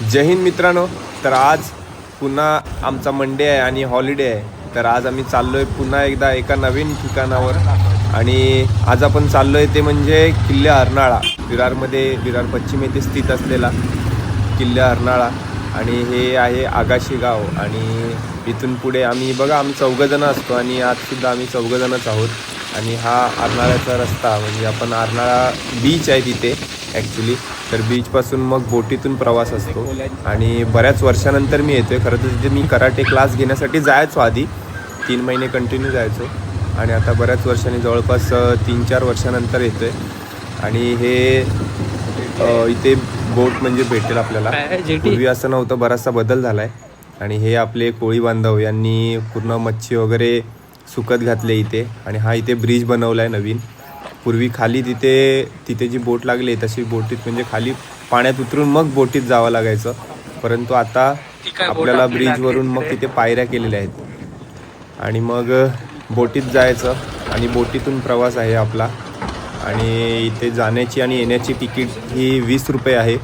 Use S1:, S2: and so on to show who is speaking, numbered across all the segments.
S1: जय हिंद मित्रांनो. तर आज पुन्हा आमचा मंडे आहे आणि हॉलिडे आहे. तर आज आम्ही चाललो आहे पुन्हा एकदा एका नवीन ठिकाणावर. आणि आज आपण चाललो आहे ते म्हणजे किल्ले अर्नाळा. विरार पश्चिम येथे स्थित असलेला किल्ले अर्नाळा. आणि हे आहे आगाशी गाव. आणि इथून पुढे आम्ही चौघंजणं असतो आणि आजसुद्धा आम्ही चौघंजणंच आहोत. आणि हा अर्नाळ्याचा रस्ता म्हणजे आपण अर्नाळा बीच आहे तिथे ॲक्च्युली. तर बीचपासून मग बोटीतून प्रवास असतो. आणि बऱ्याच वर्षानंतर मी येतो आहे. खरं तर तिथे मी कराटे क्लास घेण्यासाठी जायचो आधी 3 महिने कंटिन्यू जायचो. आणि आता बऱ्याच वर्षांनी जवळपास 3-4 वर्षानंतर येतो आहे. आणि हे इथे बोट म्हणजे भेटेल आपल्याला. पूर्वी असं नव्हतं, बराचसा बदल झाला आहे. आणि हे आपले कोळी बांधव यांनी पूर्ण मच्छी वगैरे सुकत घातले इथे. आणि हा इथे ब्रिज बनवला आहे नवीन. पूर्वी खाली तिथे जी बोट लागली तशी बोटीत म्हणजे खाली पाण्यात उतरून मग बोटीत जावं लागायचं. परंतु आता आपल्याला ब्रिजवरून मग तिथे पायऱ्या केलेल्या आहेत. आणि मग बोटीत जायचं आणि बोटीतून प्रवास आहे आपला. आणि इथे जाण्याची आणि येण्याची तिकीट ही 20 रुपये आहे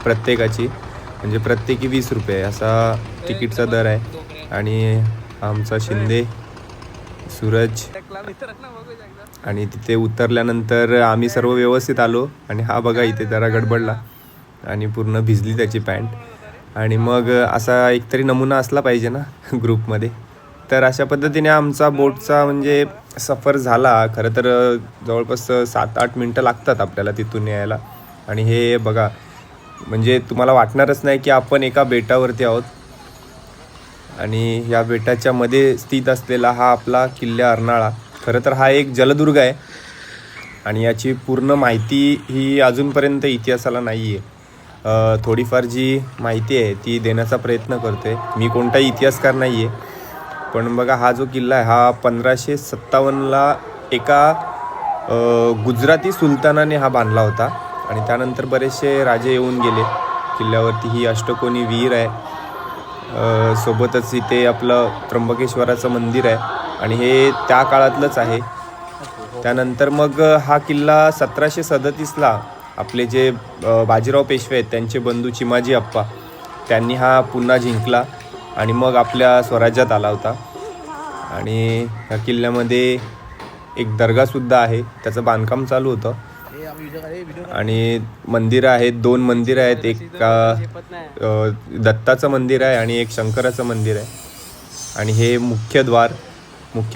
S1: प्रत्येकाची. म्हणजे प्रत्येकी 20 रुपये असा तिकीटचा दर आहे. आणि आमचा शिंदे सूरज. आणि तिथे उतरल्यानंतर आम्ही सर्व व्यवस्थित आलो. आणि हा बघा इथे जरा गडबडला आणि पूर्ण भिजली त्याची पॅन्ट. आणि मग असा एकतरी नमुना असला पाहिजे ना ग्रुपमध्ये. तर अशा पद्धतीने आमचा बोटचा म्हणजे सफर झाला. खरं तर जवळपास 7-8 मिनटं लागतात आपल्याला तिथून यायला. आणि हे बघा म्हणजे तुम्हाला वाटणारच नाही की आपण एका बेटावरती आहोत. आणि या बेटाच्या मध्ये स्थित असलेला हा आपला किल्ले अर्नाळा. खरं तर हा एक जलदुर्ग आहे. आणि याची पूर्ण माहिती ही अजूनपर्यंत इतिहासाला नाही आहे. थोडीफार जी माहिती आहे ती देण्याचा प्रयत्न करतो आहे. मी कोणताही इतिहासकार नाही आहे. पण बघा हा जो किल्ला आहे हा 1557ला एका गुजराती सुलतानाने हा बांधला होता. आणि त्यानंतर बरेचसे राजे येऊन गेले. किल्ल्यावरती ही अष्टकोनी विहीर आहे. सोबतच इथे आपलं त्र्यंबकेश्वराचं मंदिर आहे. आणि हे त्या काळातलंच आहे. त्यानंतर मग हा किल्ला 1737ला आपले जे बाजीराव पेशवे आहेत त्यांचे बंधू चिमाजी अप्पा त्यांनी हा पुन्हा जिंकला. आणि मग आपल्या स्वराज्यात आला होता. आणि ह्या किल्ल्यामध्ये एक दर्गासुद्धा आहे, त्याचं बांधकाम चालू होतं. आणि मंदिरं आहेत, 2 मंदिरं आहेत. एक दत्ताचं मंदिर आहे आणि एक शंकराचं मंदिर आहे. आणि हे मुख्य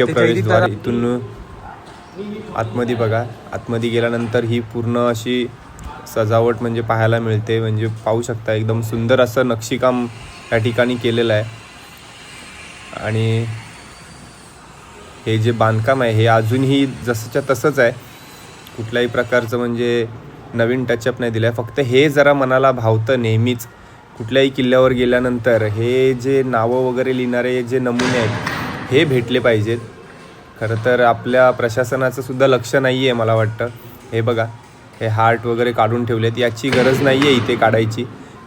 S1: प्रवेशद्वार. इथून आतमध्ये बघा, आतमध्ये गेल्यानंतर ही पूर्ण अशी सजावट म्हणजे पाहायला मिळते. म्हणजे पाहू शकता एकदम सुंदर असं नक्षीकाम या ठिकाणी केलेलं आहे. आणि हे जे बांधकाम आहे हे अजूनही जसंच्या तसंच आहे. कुठल्याही प्रकारचं म्हणजे नवीन टचअप नाही दिलं आहे. फक्त हे जरा मनाला भावतं नेहमीच कुठल्याही किल्ल्यावर गेल्यानंतर हे जे नावं वगैरे लिहिणारे जे नमुने आहेत हे भेटले पाहिजेत. खरं तर आपल्या प्रशासनाचं सुद्धा लक्ष नाही आहे मला वाटतं. हे बघा हे हार्ट वगैरे काढून ठेवलेत. याची गरज नाही आहे इथे काढायची.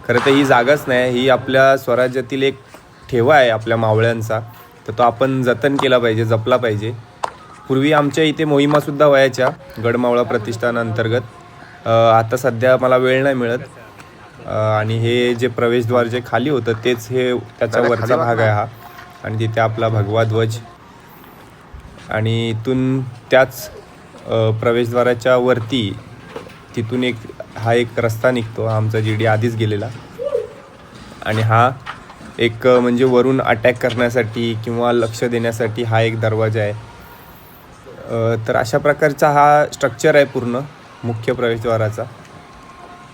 S1: खरं तर ही जागाच नाही. ही आपल्या स्वराज्यातील एक ठेवा आहे आपल्या मावळ्यांचा. तर तो आपण जतन केला पाहिजे, जपला पाहिजे. पूर्वी आमच्या इथे मोहिमासुद्धा व्हायच्या गडमावळा प्रतिष्ठानांतर्गत. आता सध्या मला वेळ नाही मिळत. आणि हे जे प्रवेशद्वार जे खाली होतं तेच हे त्याचा वरचा भाग आहे हा. आणि तिथे आपला भगवा ध्वज. आणि इथून त्याच प्रवेशद्वाराच्या वरती तिथून हा एक रस्ता निघतो. आमचा GD आधीच गेलेला. आणि हा एक म्हणजे वरून अटॅक करण्यासाठी किंवा लक्ष देण्यासाठी हा एक दरवाजा आहे. तर अशा प्रकारचा हा स्ट्रक्चर आहे पूर्ण मुख्य प्रवेशद्वाराचा.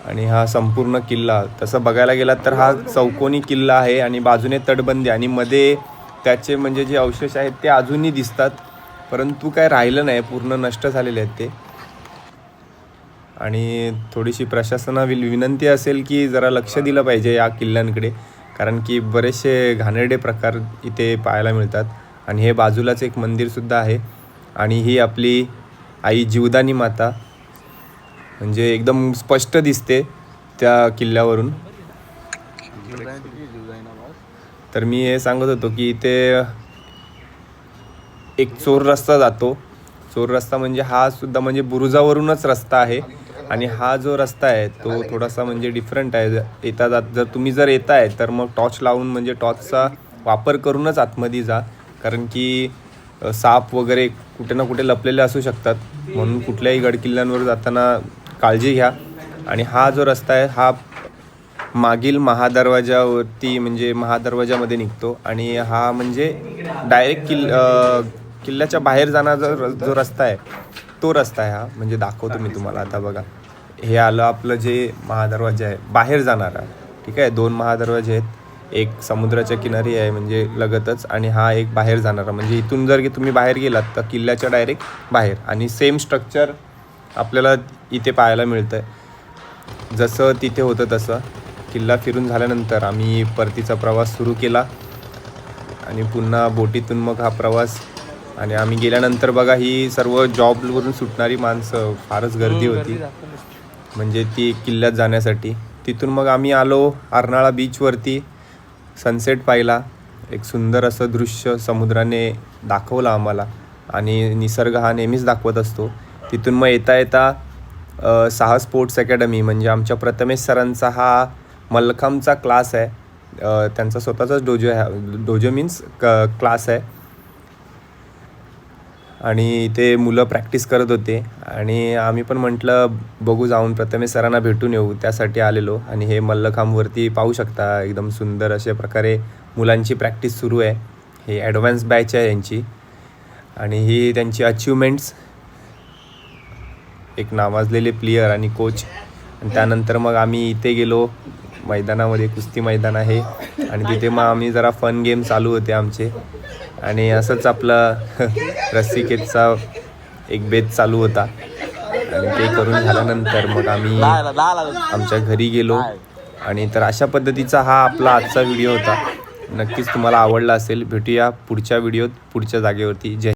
S1: आणि हा संपूर्ण किल्ला तसं बघायला गेला तर हा चौकोनी किल्ला आहे. आणि बाजूने तटबंदी आणि मध्ये त्याचे म्हणजे जे अवशेष आहेत ते अजूनही दिसतात. परंतु काय राहिलं नाही, पूर्ण नष्ट झालेले आहेत ते. आणि थोडीशी प्रशासनाला विनंती असेल की जरा लक्ष दिलं पाहिजे या किल्ल्यांकडे. कारण की बरेचसे घाणेरडे प्रकार इथे पाहायला मिळतात. आणि हे बाजूलाच एक मंदिरसुद्धा आहे. आणि ही आपली आई जीवदानी माता म्हणजे एकदम स्पष्ट दिसते त्या किल्ल्यावरून. तर मी हे सांगत होतो की इथे एक चोर रस्ता जातो. चोर रस्ता म्हणजे हा सुद्धा म्हणजे बुरुजावरूनच रस्ता आहे. आणि हा जो रस्ता आहे तो थोडासा म्हणजे डिफरंट आहे. येता जात जर तुम्ही येताय तर मग टॉर्च लावून म्हणजे टॉर्चचा वापर करूनच आतमध्ये जा, कारण की साप वगैरे कुठे ना कुठे लपलेले असू शकतात, म्हणून कुठल्याही गडकिल्ल्यांवर जाताना काळजी घ्या. आणि हा जो रस्ता आहे हा मागील महादरवाजावरती म्हणजे महादरवाजामध्ये निघतो आणि हा म्हणजे डायरेक्ट किल्ल्याच्या बाहेर जाणारा जो रस्ता आहे तो रस्ता आहे हा. म्हणजे दाखवतो मी तुम्हाला. आता बघा, हे आलं आपलं जे महादरवाजा आहे बाहेर जाणारा. ठीक आहे, 2 महादरवाजे आहेत, एक समुद्राच्या किनारी आहे म्हणजे लगतच, आणि हा एक बाहेर जाणारा. म्हणजे इथून जर की तुम्ही बाहेर गेलात तर किल्ल्याच्या डायरेक्ट बाहेर. आणि सेम स्ट्रक्चर आपल्याला इथे पाहायला मिळतं आहे, जसं तिथे होतं तसं. किल्ला फिरून झाल्यानंतर आम्ही परतीचा प्रवास सुरू केला आणि पुन्हा बोटीतून मग हा प्रवास. आणि आम्ही गेल्यानंतर बघा ही सर्व जॉबवरून सुटणारी माणसं, फारच गर्दी होती म्हणजे ती किल्ल्यात जाण्यासाठी. तिथून मग आम्ही आलो अर्नाळा बीचवरती, सनसेट पाहिला. एक सुंदर असं दृश्य समुद्राने दाखवलं आम्हाला, आणि निसर्ग हा नेहमीच दाखवत असतो. तिथून मग येता येता साहस स्पोर्ट्स अकॅडमी म्हणजे आमच्या प्रथमेश सरांचा हा मल्लखांबचा क्लास आहे. त्यांचा स्वतःचाच डोजो आहे, डोजो मीन्स क्लास आहे. आणि ते मुलं प्रॅक्टिस करत होते आणि आम्ही पण म्हटलं बघू, जाऊन प्रथमेश सरांना भेटून येऊ, त्यासाठी आलेलो. आणि हे मल्लखांबवरती पाहू शकता एकदम सुंदर अशा प्रकारे मुलांची प्रॅक्टिस सुरू आहे. हे ॲडव्हान्स बॅच आहे यांची, आणि ही त्यांची अचिव्हमेंट्स, एक नावाजलेले प्लेयर आणि कोच. आणि त्यानंतर मग आम्ही इथे गेलो मैदानामध्ये, कुस्ती मैदान आहे, आणि तिथे मग आम्ही जरा फन गेम चालू होते आमचे. आणि असंच आपला रस्सीखेचचा एक बेत चालू होता. आणि ते करून झाल्यानंतर मग आम्ही आमच्या घरी गेलो. आणि तर अशा पद्धतीचा हा आपला आजचा व्हिडिओ होता. नक्कीच तुम्हाला आवडला असेल. भेटूया पुढच्या व्हिडिओत पुढच्या जागेवरती. जय